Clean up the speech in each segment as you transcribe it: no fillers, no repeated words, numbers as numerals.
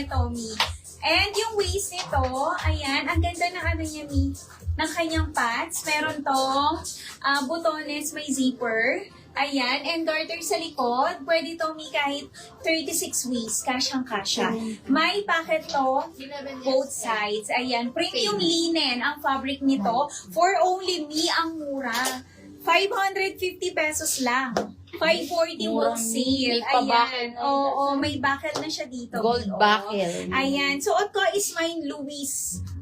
nito, Mi. And yung waist nito, ayan, ang ganda ng ano niya, Mi, ng kanyang pads. Meron tong butones, may zipper. Ayan, and garter sa likod. Pwede to, Mi, kahit 36 waist. Kasyang-kasya. May pocket to, both sides. Ayan, premium linen ang fabric nito. For only Me, ang mura. 550 pesos lang. 540 wholesale. Ayan. Oo, may buckle na siya dito. Gold Oo. buckle. Ayan. Suot ko is mine Louis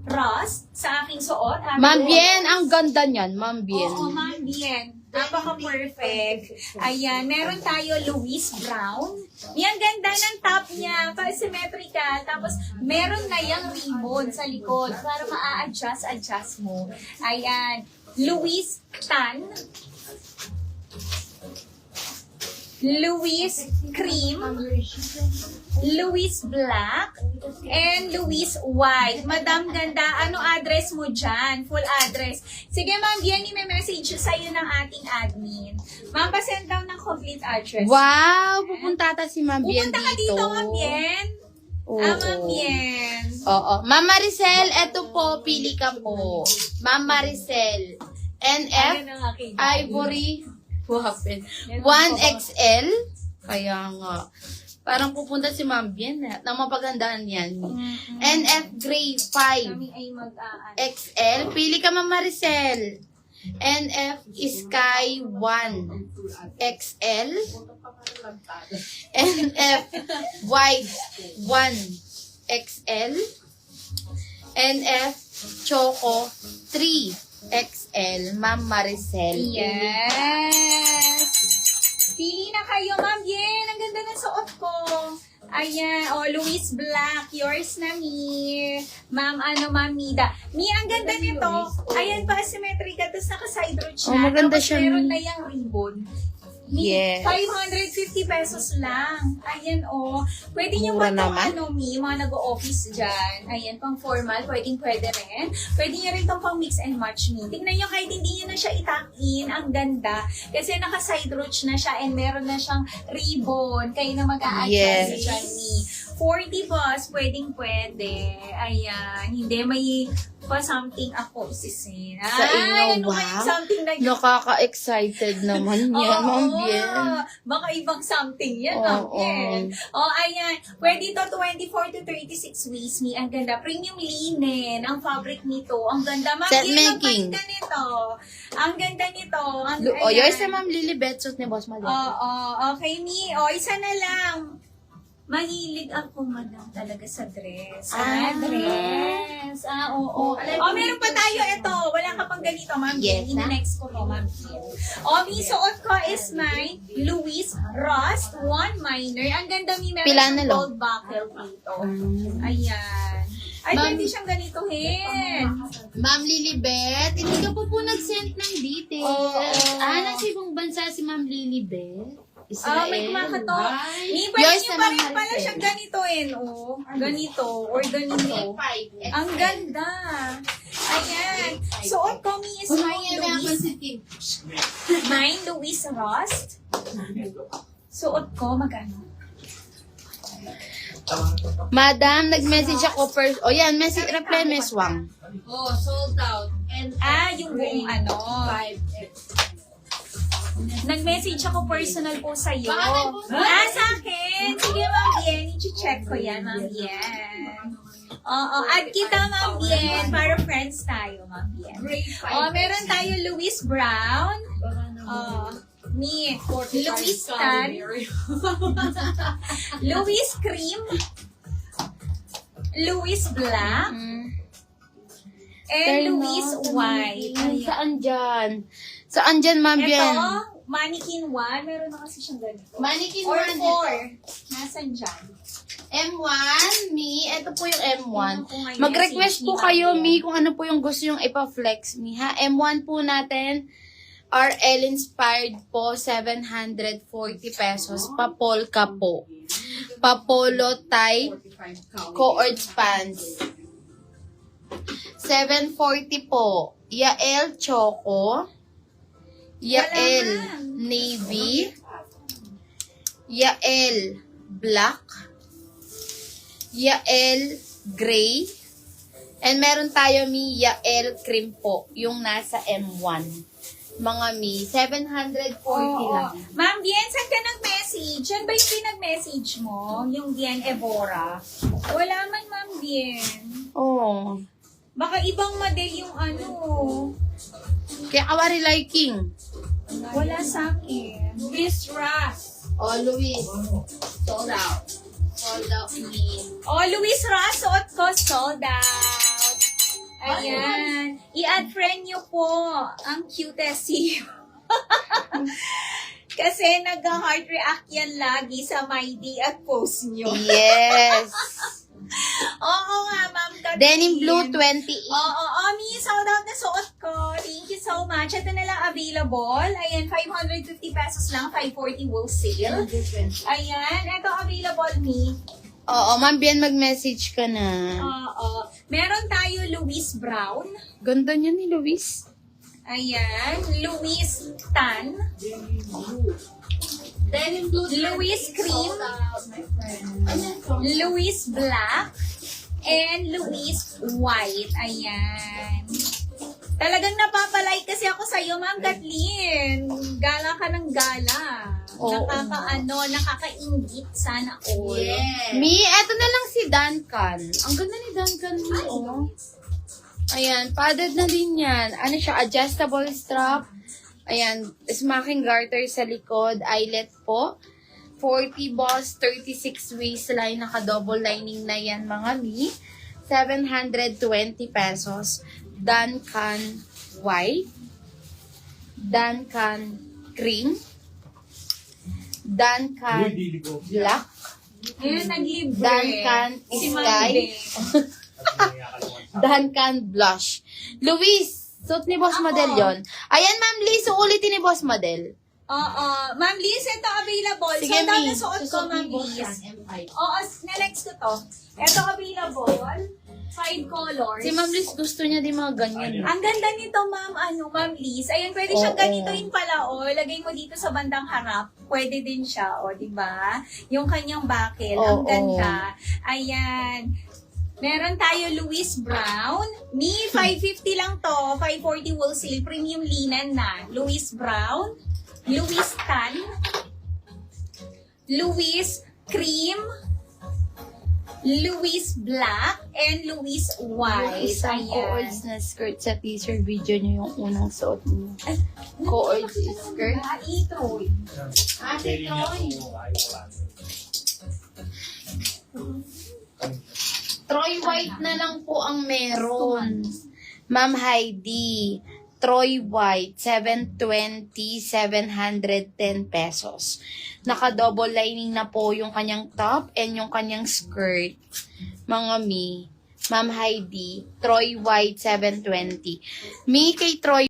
Ross sa aking suot. Ma'am Bien, ang ganda niyan, Ma'am Bien. Oo, Ma'am Bien. Napaka-perfect. Ayan, meron tayo Louis Brown. Yan, ganda ng top niya. Pa-symmetrical. Tapos, meron na yung ribbon sa likod para ma-adjust mo. Ayan. Louis Tan. Louis Cream. Louis Black. And Louis White. Madam, ganda. Ano address mo dyan? Full address. Sige, Ma'am Bien, may message sa'yo ng ating admin. Ma'am, pasend down ng complete address. Wow, pupunta ta si Ma'am Bien Pupunta ka dito, Ma'am Bien. Oo. Ma'am Bien. Oo. Ma'am Maricel, eto po, pili ka po. Ma'am Maricel, NF, Ayun ang aking Ivory, Wapen, 1XL. Kaya nga, parang pupunta si Ma'am Bien. Nang mapagandaan yan. NF Gray 5. Kami ay XL. Pili ka, Ma'am Maricel. NF Sky 1 XL. NF White 1 XL. NF Choco 3 XL. Ma'am Maricel. Yes! Pili na kayo, Ma'am Bien. Ang ganda ng suot ko. Ayan, Louis Black. Yours na, Mi. Ma'am Mida. Mi, ang ganda nito. Ayan pa, symmetrical. Tapos naka-side roach na. Oh, maganda Tapos siya, meron Mi. na yung ribbon. Mi, Yes. 550 pesos lang. Ayan, Pwede nyo Mura ba naman. itong, Mi, mga nag-o-office dyan. Ayan, pang formal. Pwede rin. Pwede nyo rin itong pang mix and match, Mi. Tingnan nyo, kahit hindi nyo na siya itak-in, ang ganda. Kasi naka-side roach na siya and meron na siyang ribbon. Kayo na mag-a-adjust Yes. dyan, Mi. 40 boss, pwede. Ayan, hindi may pa something ako, sisin. Sa inyo, ano wow. kayong something na yun? Nakaka-excited naman yan, Ma'am Bien. Baka ibang something yan, Oo. Ma'am Bien. Ayan. Pwede ito 24 to 36 waist, Mi. Ang ganda. Premium linen. Ang fabric nito. Ang ganda. Ma'am Set Bien, making. ang ganda nito. Ang ganda nito. Yours na Ma'am Lilibet, suit ni Boss Mali. Okay, Mi. Isa na lang. Mahilig ako, madam, talaga sa dress. Dress. Oo. Meron pa tayo ito. Wala ka pang ganito, Ma'am. Yes, na. Next ko to, Ma'am. Mi, suot ko is my Louis Ross 1 minor. Ang ganda, Mi. Meron Pila na siyang lang? gold buckle dito. Ayan. Ay, Ma'am- pwede siyang ganitohin. Ma'am Lilibet, hindi ka po nag-send ng details. Oo. Nasa ibang bansa si Ma'am Lilibet? Israel. May kumakato. Ay. Mi, pwede Yours nyo na pa rin naman, pala Maricel. siyang ganitoin, Ganito, or ganito. Ang ganda. Ayan. Suot ko, Mi, is mine Louis Ross. Suot ko, magano? Madam, nag-message ako first. Yan, message, reply, Miss Wang. Sold out. And Yung buong ano. 5X. Nag-message ako personal po sa'yo. Baka Sa akin. Sige, Ma'am Bien. I-check ko yan, Ma'am Bien. Add kita, Ma'am Bien. Para friends tayo, Ma'am Bien. Meron tayo Louis Brown. Louis Tan. Louis Cream. Louis Black. And Louis White. Ayan. Saan dyan? Saan dyan, Ma'am Bien? Ito, Mannequin 1. Meron na kasi siyang ganito. Mannequin Or 1. 4. Nasaan dyan? M1, Mi. Ito po yung M1. Tingnan ko nga yung Mag-request message po ni kayo, Ma'am Mi, kung ano po yung gusto yung ipa-flex, Mi, ha? M1 po natin. RL inspired po, 740 pesos. Pa-polka po. Pa-polo tie, co-ord pants. 740 po. Yael Choco. Yael Navy. Yael Black. Yael Gray. And meron tayo mi Yael Cream po, yung nasa M1. Mga mi, 740 lang. Ma'am Bien, saan ka nag-message? Yan ba yung pinag-message mo? Yung Bien Evora? Wala man, Ma'am Bien. Oh. Baka ibang model yung ano. Kaya kawari liking. Wala sa akin. Miss Ross. Oh, Luis. Sold out. Sold out me. Oh, Luis Rasot ko, sold out. Ayan. I-add friend nyo po ang cutest Kasi nag-heart react yan lagi sa my day at post nyo. Yes. Oo nga, Ma'am Kathleen. Denim Blue 28. Oo, Mi, sold out na suot ko. Thank you so much. Ito na lang available. Ayan, 550 pesos lang, 540 wholesale. Ayan, ito available, Mi. Oo, Ma'am Bien, mag-message ka na. Oo. Meron tayo Louis Brown. Ganda niya ni Luis. Ayan, Louis Tan. Denim blue. Louis Cream. Sold out, my friend. Louis Black. And Louis White. Ayan. Talagang napapalike kasi ako sa'yo, Ma'am Kathleen. Gala ka ng gala. Oo. Nakakaingit sana all. Yeah. Mi, eto na lang si Duncan. Ang ganda ni Duncan, Mi, oh. Ayan, padded na din yan. Ano siya, adjustable strap. Ayan, smacking garter sa likod, eyelet po. 40 boss, 36 waistline, naka-double lining na yan, mga Mi. 720 pesos. Duncan white. Duncan cream. Duncan black. Ayan, naglibre. Duncan Si Sky. Mande. Duncan blush. Luis, suot ni Boss Ako. Model yon. Ayan, Ma'am Liz, ulitin ni Boss Model. Oo. Ma'am Liz, ito available. Sige, Sold out Mi. na suot ko, Ma'am Liz. Oo, next ko to. Ito available. 5 colors. Si Ma'am Liz, gusto niya din mga ganyan. Ang ganda nito, Ma'am Liz. Ayun, pwede siyang Oo. ganitoin pala, oh. Lagay mo dito sa bandang harap. Pwede din siya, oh, di ba? Yung kanyang buckle. Ang Oo. ganda. Ayan. Meron tayo Louis Brown. Mi, 550 lang to. 540 wholesale. Premium linen na. Louis Brown. Louis Tan. Louis Cream. Louis Black. And Louis White. Isang Ayan. co-ords na skirt sa teaser video niyo yung unang suot niyo. Co-ords skirt. Ito. Ate Troy. Troy White na lang po ang meron. Ma'am Heidi, Troy White, 720, 710 pesos. Naka-double lining na po yung kanyang top and yung kanyang skirt. Mga Mi, Ma'am Heidi, Troy White, 720. Mi kay Troy